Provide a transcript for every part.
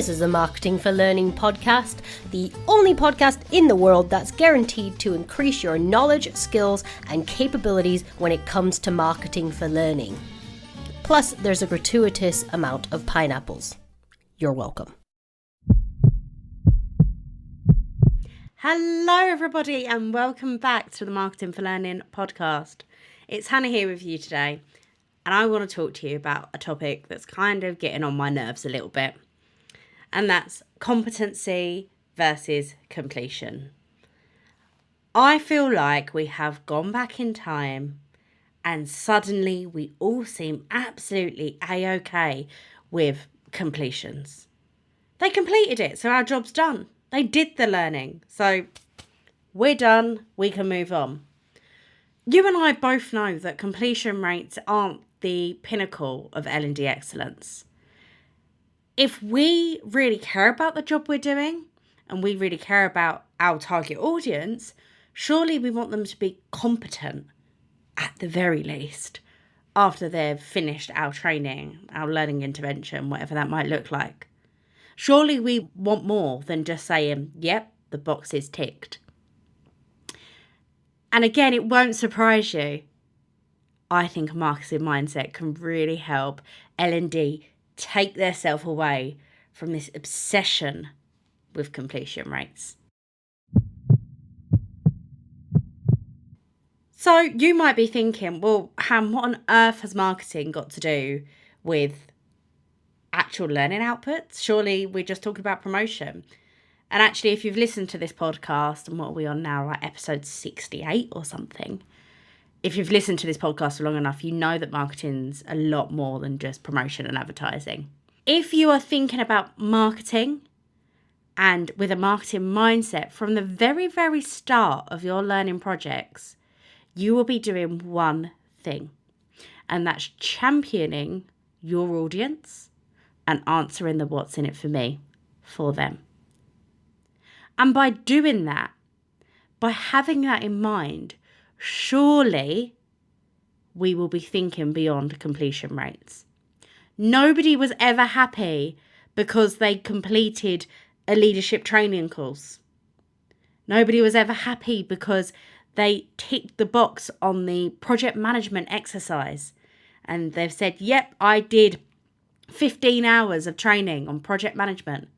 This is a Marketing for Learning podcast, the only podcast in the world that's guaranteed to increase your knowledge, skills, and capabilities when it comes to marketing for learning. Plus, there's a gratuitous amount of pineapples. You're welcome. Hello everybody and welcome back to the Marketing for Learning podcast. It's Hannah here with you today and I want to talk to you about a topic that's kind of getting on my nerves a little bit, and that's competency versus completion. I feel like we have gone back in time and suddenly we all seem absolutely A-okay with completions. They completed it, so our job's done. They did the learning, so we're done, we can move on. You and I both know that completion rates aren't the pinnacle of L&D excellence. If we really care about the job we're doing, and we really care about our target audience, surely we want them to be competent, at the very least, after they've finished our training, our learning intervention, whatever that might look like. Surely we want more than just saying, yep, the box is ticked. And again, it won't surprise you. I think a marketing mindset can really help L&D take themselves away from this obsession with completion rates. So you might be thinking, well, Ham, what on earth has marketing got to do with actual learning outputs? Surely we're just talking about promotion. And actually, if you've listened to this podcast, and what are we on now, like episode 68 or something, if you've listened to this podcast for long enough, you know that marketing's a lot more than just promotion and advertising. If you are thinking about marketing and with a marketing mindset from the very, very start of your learning projects, you will be doing one thing, and that's championing your audience and answering the what's in it for me for them. And by doing that, by having that in mind, surely we will be thinking beyond completion rates. Nobody was ever happy because they completed a leadership training course. Nobody was ever happy because they ticked the box on the project management exercise and they've said, yep, I did 15 hours of training on project management.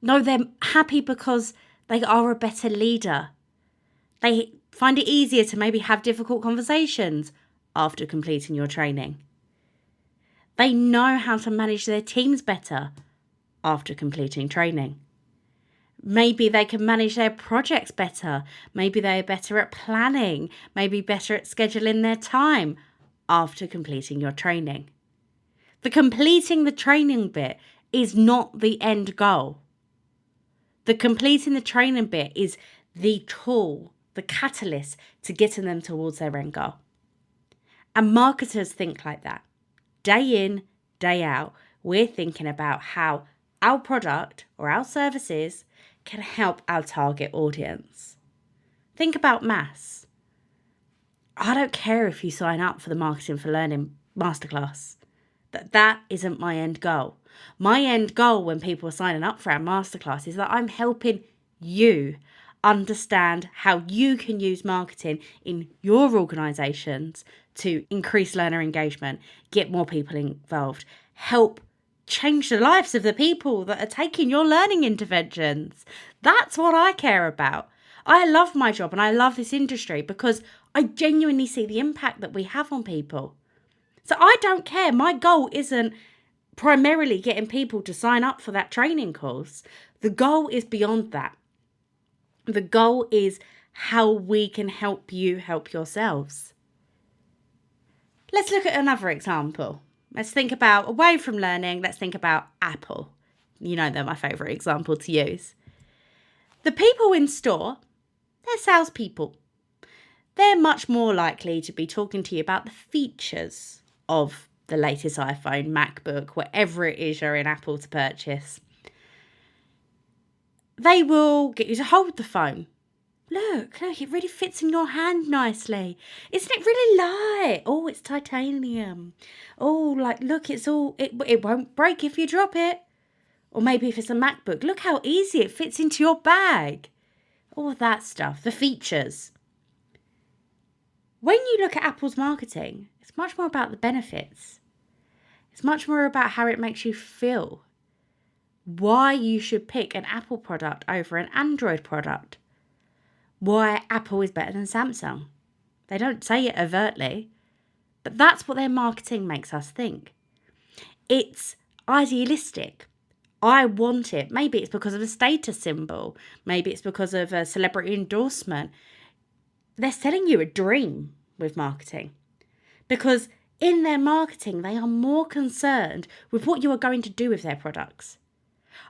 No, they're happy because they are a better leader. They find it easier to maybe have difficult conversations after completing your training. They know how to manage their teams better after completing training. Maybe they can manage their projects better. Maybe they are better at planning. Maybe better at scheduling their time after completing your training. The completing the training bit is not the end goal. The completing the training bit is the tool, the catalyst to getting them towards their end goal. And marketers think like that. Day in, day out, we're thinking about how our product or our services can help our target audience. Think about maths. I don't care if you sign up for the Marketing for Learning Masterclass. That isn't my end goal. My end goal when people are signing up for our masterclass is that I'm helping you understand how you can use marketing in your organisations to increase learner engagement, get more people involved, help change the lives of the people that are taking your learning interventions. That's what I care about. I love my job and I love this industry because I genuinely see the impact that we have on people. So I don't care. My goal isn't primarily getting people to sign up for that training course. The goal is beyond that. The goal is how we can help you help yourselves. Let's look at another example. Let's think about, away from learning, let's think about Apple. You know, they're my favourite example to use. The people in store, they're salespeople. They're much more likely to be talking to you about the features of the latest iPhone, MacBook, whatever it is you're in Apple to purchase. They will get you to hold the phone. Look, it really fits in your hand nicely. Isn't it really light? Oh, it's titanium. Oh, look, it won't break if you drop it. Or maybe if it's a MacBook, look how easy it fits into your bag. All of that stuff, the features. When you look at Apple's marketing, it's much more about the benefits. It's much more about how it makes you feel. Why you should pick an Apple product over an Android product. Why Apple is better than Samsung. They don't say it overtly, but that's what their marketing makes us think. It's idealistic. I want it. Maybe it's because of a status symbol. Maybe it's because of a celebrity endorsement. They're selling you a dream with marketing, because in their marketing, they are more concerned with what you are going to do with their products.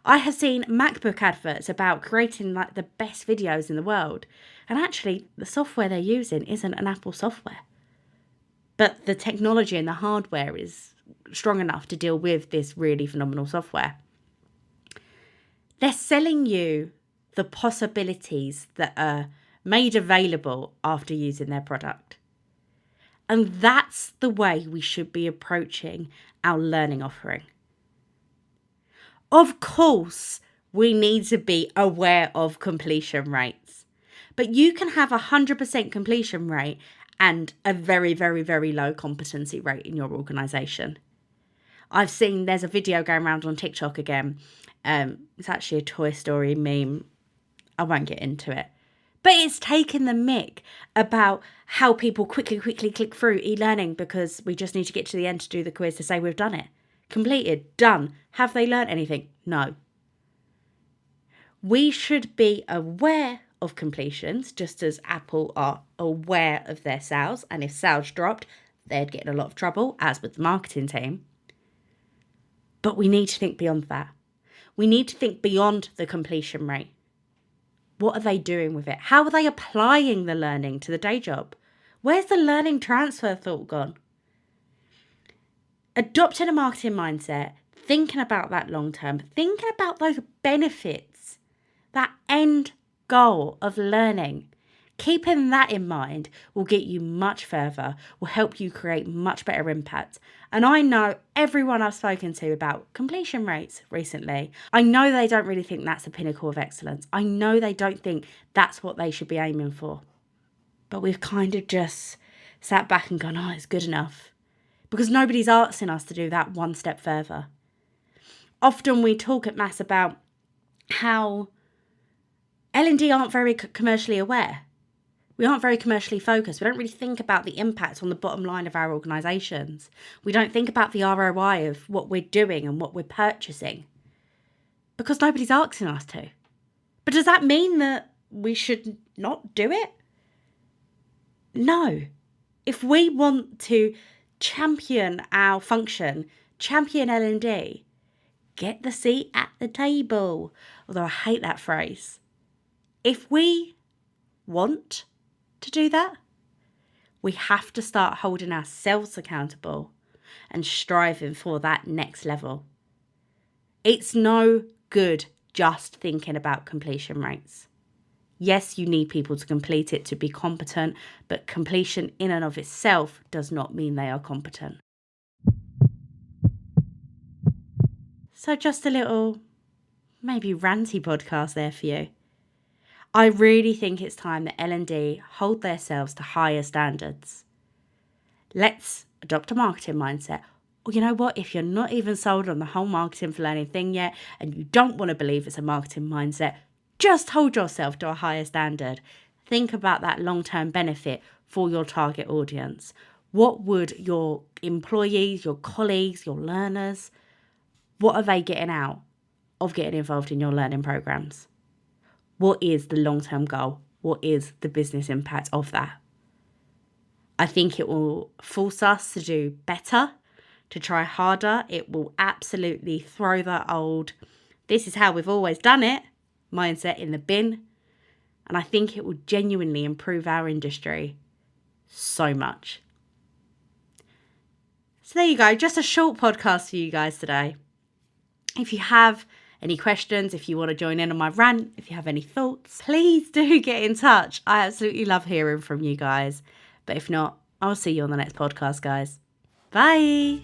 I have seen MacBook adverts about creating like the best videos in the world, and actually the software they're using isn't an Apple software. But the technology and the hardware is strong enough to deal with this really phenomenal software. They're selling you the possibilities that are made available after using their product. And that's the way we should be approaching our learning offering. Of course, we need to be aware of completion rates. But you can have 100% completion rate and a very, very, very low competency rate in your organisation. I've seen there's a video going around on TikTok again. It's actually a Toy Story meme. I won't get into it. But it's taken the mick about how people quickly click through e-learning because we just need to get to the end to do the quiz to say we've done it. Completed, done. Have they learnt anything? No. We should be aware of completions, just as Apple are aware of their sales. And if sales dropped, they'd get in a lot of trouble, as with the marketing team. But we need to think beyond that. We need to think beyond the completion rate. What are they doing with it? How are they applying the learning to the day job? Where's the learning transfer thought gone? Adopting a marketing mindset, thinking about that long term, thinking about those benefits, that end goal of learning, keeping that in mind will get you much further, will help you create much better impact. And I know everyone I've spoken to about completion rates recently, I know they don't really think that's the pinnacle of excellence. I know they don't think that's what they should be aiming for. But we've kind of just sat back and gone, oh, it's good enough. Because nobody's asking us to do that one step further. Often we talk at Mass about how L&D aren't very commercially aware. We aren't very commercially focused. We don't really think about the impact on the bottom line of our organisations. We don't think about the ROI of what we're doing and what we're purchasing because nobody's asking us to. But does that mean that we should not do it? No. If we want to champion our function, champion L&D, get the seat at the table. Although I hate that phrase. If we want to do that, we have to start holding ourselves accountable and striving for that next level. It's no good just thinking about completion rates. Yes, you need people to complete it to be competent, but completion in and of itself does not mean they are competent. So just a little, maybe ranty podcast there for you. I really think it's time that L&D hold themselves to higher standards. Let's adopt a marketing mindset. Or you know what? If you're not even sold on the whole marketing for learning thing yet, and you don't want to believe it's a marketing mindset, just hold yourself to a higher standard. Think about that long-term benefit for your target audience. What would your employees, your colleagues, your learners, what are they getting out of getting involved in your learning programs? What is the long-term goal? What is the business impact of that? I think it will force us to do better, to try harder. It will absolutely throw the old, this is how we've always done it, mindset in the bin. And I think it will genuinely improve our industry so much. So there you go, just a short podcast for you guys today. If you have any questions, if you want to join in on my rant, if you have any thoughts, please do get in touch. I absolutely love hearing from you guys. But if not, I'll see you on the next podcast, guys. Bye.